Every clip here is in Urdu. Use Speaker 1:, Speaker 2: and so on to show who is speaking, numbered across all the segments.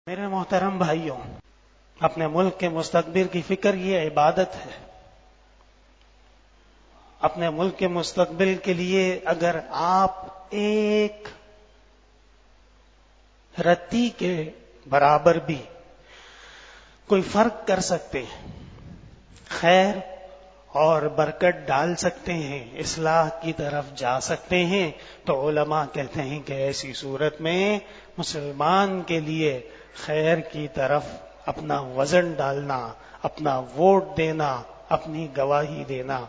Speaker 1: میرے محترم بھائیوں، اپنے ملک کے مستقبل کی فکر یہ عبادت ہے۔ اپنے ملک کے مستقبل کے لیے اگر آپ ایک رتی کے برابر بھی کوئی فرق کر سکتے ہیں، خیر اور برکت ڈال سکتے ہیں، اصلاح کی طرف جا سکتے ہیں، تو علماء کہتے ہیں کہ ایسی صورت میں مسلمان کے لیے خیر کی طرف اپنا وزن ڈالنا، اپنا ووٹ دینا، اپنی گواہی دینا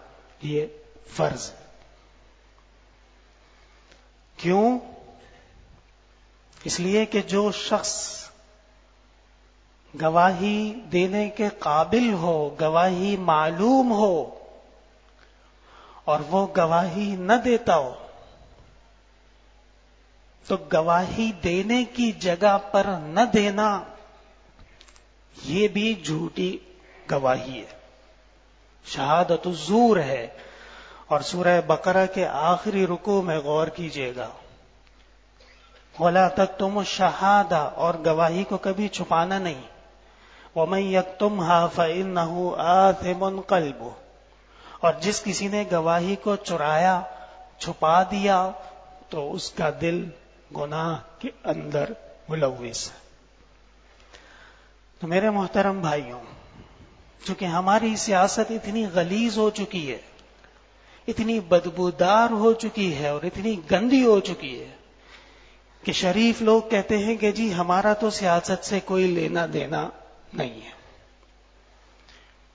Speaker 1: یہ فرض ہے۔ کیوں؟ اس لیے کہ جو شخص گواہی دینے کے قابل ہو، گواہی معلوم ہو اور وہ گواہی نہ دیتا ہو تو گواہی دینے کی جگہ پر نہ دینا یہ بھی جھوٹی گواہی ہے، شہادت الزور ہے۔ اور سورہ بقرہ کے آخری رکوع میں غور کیجیے گا، وَلَا تَكْتُمُوا الشَّهَادَةَ، اور گواہی کو کبھی چھپانا نہیں، وَمَن يَكْتُمْهَا فَإِنَّهُ آثِمٌ قَلْبُهُ، اور جس کسی نے گواہی کو چرایا، چھپا دیا تو اس کا دل گناہ کے اندر ملوث ہے۔ تو میرے محترم بھائیوں، چونکہ ہماری سیاست اتنی غلیظ ہو چکی ہے، اتنی بدبودار ہو چکی ہے اور اتنی گندی ہو چکی ہے کہ شریف لوگ کہتے ہیں کہ جی ہمارا تو سیاست سے کوئی لینا دینا نہیں ہے۔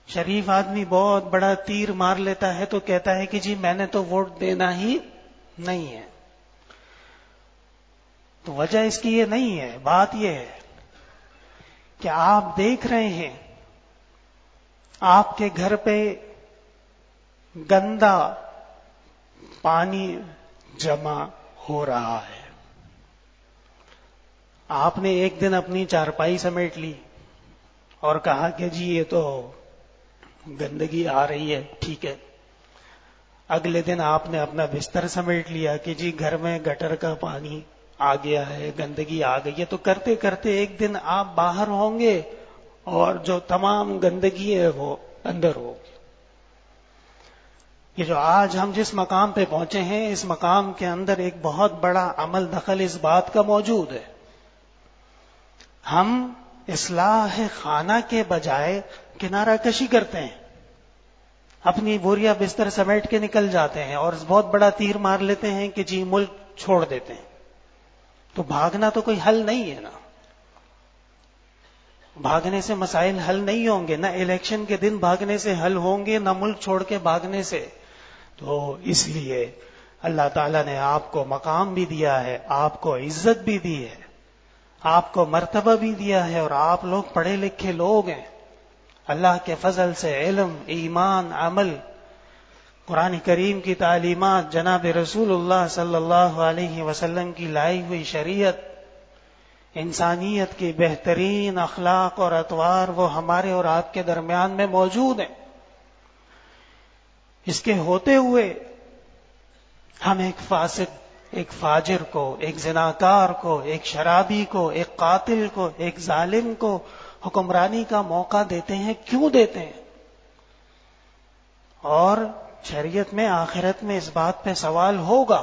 Speaker 1: شریف آدمی بہت بڑا تیر مار لیتا ہے تو کہتا ہے کہ جی میں نے تو ووٹ دینا ہی نہیں ہے۔ تو وجہ اس کی یہ نہیں ہے، بات یہ ہے کہ آپ دیکھ رہے ہیں آپ کے گھر پہ گندا پانی جمع ہو رہا ہے، آپ نے ایک دن اپنی چارپائی سمیٹ لی اور کہا کہ جی یہ تو گندگی آ رہی ہے، ٹھیک ہے۔ اگلے دن آپ نے اپنا بستر سمیٹ لیا کہ جی گھر میں گٹر کا پانی آ گیا ہے، گندگی آ گئی ہے، تو کرتے کرتے ایک دن آپ باہر ہوں گے اور جو تمام گندگی ہے وہ اندر ہوگی۔ یہ جو آج ہم جس مقام پہ پہنچے ہیں، اس مقام کے اندر ایک بہت بڑا عمل دخل اس بات کا موجود ہے۔ ہم اصلاح خانہ کے بجائے کنارہ کشی کرتے ہیں، اپنی بوریا بستر سمیٹ کے نکل جاتے ہیں اور بہت بڑا تیر مار لیتے ہیں کہ جی ملک چھوڑ دیتے ہیں۔ تو بھاگنا تو کوئی حل نہیں ہے نا، بھاگنے سے مسائل حل نہیں ہوں گے، نہ الیکشن کے دن بھاگنے سے حل ہوں گے، نہ ملک چھوڑ کے بھاگنے سے۔ تو اس لیے اللہ تعالیٰ نے آپ کو مقام بھی دیا ہے، آپ کو عزت بھی دی ہے، آپ کو مرتبہ بھی دیا ہے، اور آپ لوگ پڑھے لکھے لوگ ہیں، اللہ کے فضل سے علم، ایمان، عمل، قرآن کریم کی تعلیمات، جناب رسول اللہ صلی اللہ علیہ وسلم کی لائی ہوئی شریعت، انسانیت کی بہترین اخلاق اور اطوار وہ ہمارے اور آپ کے درمیان میں موجود ہیں۔ اس کے ہوتے ہوئے ہم ایک فاسق، ایک فاجر کو، ایک زناکار کو، ایک شرابی کو، ایک قاتل کو، ایک ظالم کو حکمرانی کا موقع دیتے ہیں۔ کیوں دیتے ہیں؟ اور شریعت میں آخرت میں اس بات پہ سوال ہوگا۔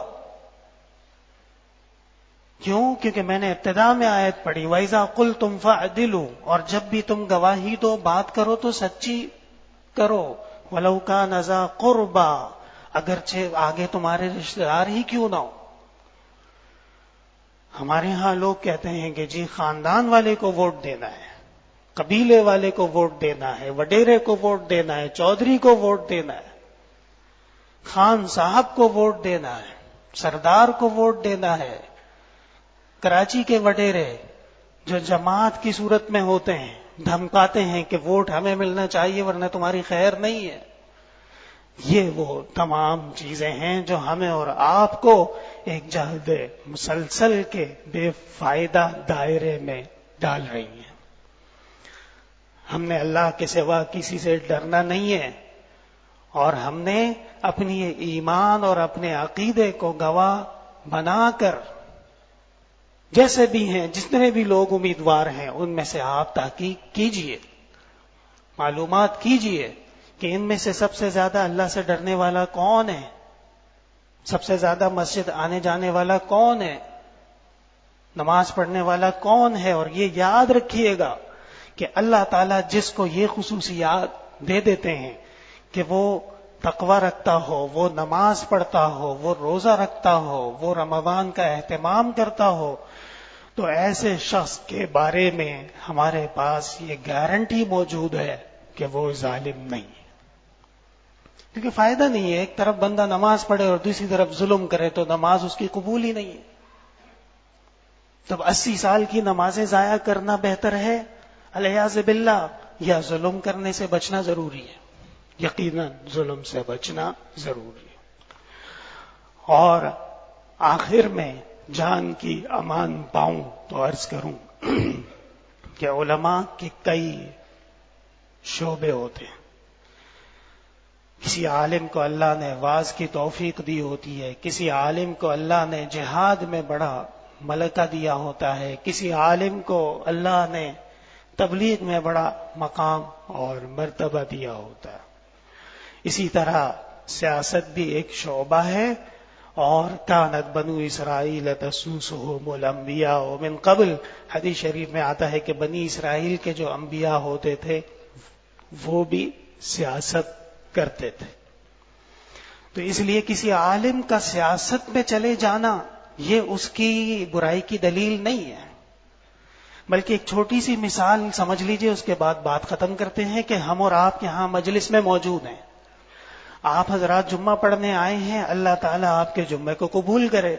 Speaker 1: کیوں؟ کیونکہ میں نے ابتدا میں آیت پڑھی، وَإِذَا قُلْتُمْ فَاعْدِلُوا، اور جب بھی تم گواہی دو، بات کرو تو سچی کرو، وَلَوْ كَانَ ذَا قُرْبَىٰ، اگرچہ آگے تمہارے رشتہ دار ہی کیوں نہ ہو۔ ہمارے ہاں لوگ کہتے ہیں کہ جی خاندان والے کو ووٹ دینا ہے، قبیلے والے کو ووٹ دینا ہے، وڈیرے کو ووٹ دینا ہے، چودھری کو ووٹ دینا ہے، خان صاحب کو ووٹ دینا ہے، سردار کو ووٹ دینا ہے۔ کراچی کے وڈیرے جو جماعت کی صورت میں ہوتے ہیں، دھمکاتے ہیں کہ ووٹ ہمیں ملنا چاہیے ورنہ تمہاری خیر نہیں ہے۔ یہ وہ تمام چیزیں ہیں جو ہمیں اور آپ کو ایک جہد مسلسل کے بے فائدہ دائرے میں ڈال رہی ہیں۔ ہم نے اللہ کے سوا کسی سے ڈرنا نہیں ہے، اور ہم نے اپنی ایمان اور اپنے عقیدے کو گواہ بنا کر جیسے بھی ہیں، جتنے بھی لوگ امیدوار ہیں، ان میں سے آپ تحقیق کیجئے، معلومات کیجئے کہ ان میں سے سب سے زیادہ اللہ سے ڈرنے والا کون ہے، سب سے زیادہ مسجد آنے جانے والا کون ہے، نماز پڑھنے والا کون ہے. اور یہ یاد رکھیے گا کہ اللہ تعالیٰ جس کو یہ خصوصیات دے دیتے ہیں کہ وہ تقوی رکھتا ہو، وہ نماز پڑھتا ہو، وہ روزہ رکھتا ہو، وہ رمضان کا اہتمام کرتا ہو، تو ایسے شخص کے بارے میں ہمارے پاس یہ گارنٹی موجود ہے کہ وہ ظالم نہیں ہے. کیونکہ فائدہ نہیں ہے، ایک طرف بندہ نماز پڑھے اور دوسری طرف ظلم کرے تو نماز اس کی قبول ہی نہیں ہے. تب 80 سال کی نمازیں ضائع کرنا بہتر ہے الیاذ باللہ، یا ظلم کرنے سے بچنا ضروری ہے؟ یقیناً ظلم سے بچنا ضروری ہے. اور آخر میں جان کی امان پاؤں تو عرض کروں کہ علماء کے کئی شعبے ہوتے ہیں. کسی عالم کو اللہ نے واعظ کی توفیق دی ہوتی ہے، کسی عالم کو اللہ نے جہاد میں بڑا ملکہ دیا ہوتا ہے، کسی عالم کو اللہ نے تبلیغ میں بڑا مقام اور مرتبہ دیا ہوتا ہے. اسی طرح سیاست بھی ایک شعبہ ہے. اور کانت بنو اسرائیل تسوسهم الانبیاء من قبل، حدیث شریف میں آتا ہے کہ بنی اسرائیل کے جو انبیاء ہوتے تھے وہ بھی سیاست کرتے تھے. تو اس لیے کسی عالم کا سیاست میں چلے جانا یہ اس کی برائی کی دلیل نہیں ہے، بلکہ ایک چھوٹی سی مثال سمجھ لیجئے، اس کے بعد بات ختم کرتے ہیں کہ ہم اور آپ یہاں مجلس میں موجود ہیں. آپ حضرات جمعہ پڑھنے آئے ہیں، اللہ تعالیٰ آپ کے جمعے کو قبول کرے.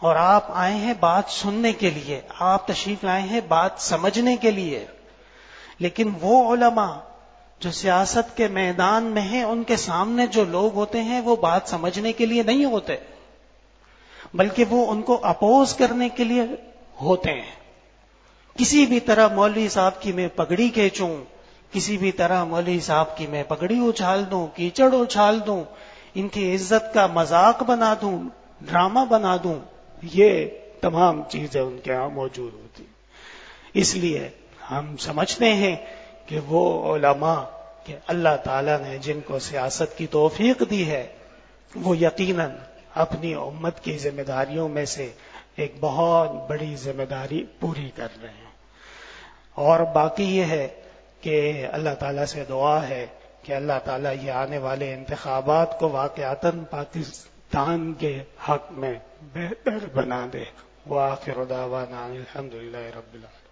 Speaker 1: اور آپ آئے ہیں بات سننے کے لیے، آپ تشریف لائے ہیں بات سمجھنے کے لیے. لیکن وہ علماء جو سیاست کے میدان میں ہیں، ان کے سامنے جو لوگ ہوتے ہیں وہ بات سمجھنے کے لیے نہیں ہوتے، بلکہ وہ ان کو اپوز کرنے کے لیے ہوتے ہیں. کسی بھی طرح مولوی صاحب کی میں پگڑی کھینچوں، کسی بھی طرح مولوی صاحب کی میں پگڑی اچھال دوں، کیچڑ اچھال دوں، ان کی عزت کا مذاق بنا دوں، ڈرامہ بنا دوں، یہ تمام چیزیں ان کے ہاں موجود ہوتی. اس لیے ہم سمجھتے ہیں کہ وہ علماء کہ اللہ تعالیٰ نے جن کو سیاست کی توفیق دی ہے وہ یقیناً اپنی امت کی ذمہ داریوں میں سے ایک بہت بڑی ذمہ داری پوری کر رہے ہیں. اور باقی یہ ہے کہ اللہ تعالیٰ سے دعا ہے کہ اللہ تعالیٰ یہ آنے والے انتخابات کو واقعتاً پاکستان کے حق میں بہتر بنا دے. وآخر دعوانا الحمدللہ رب العالمین.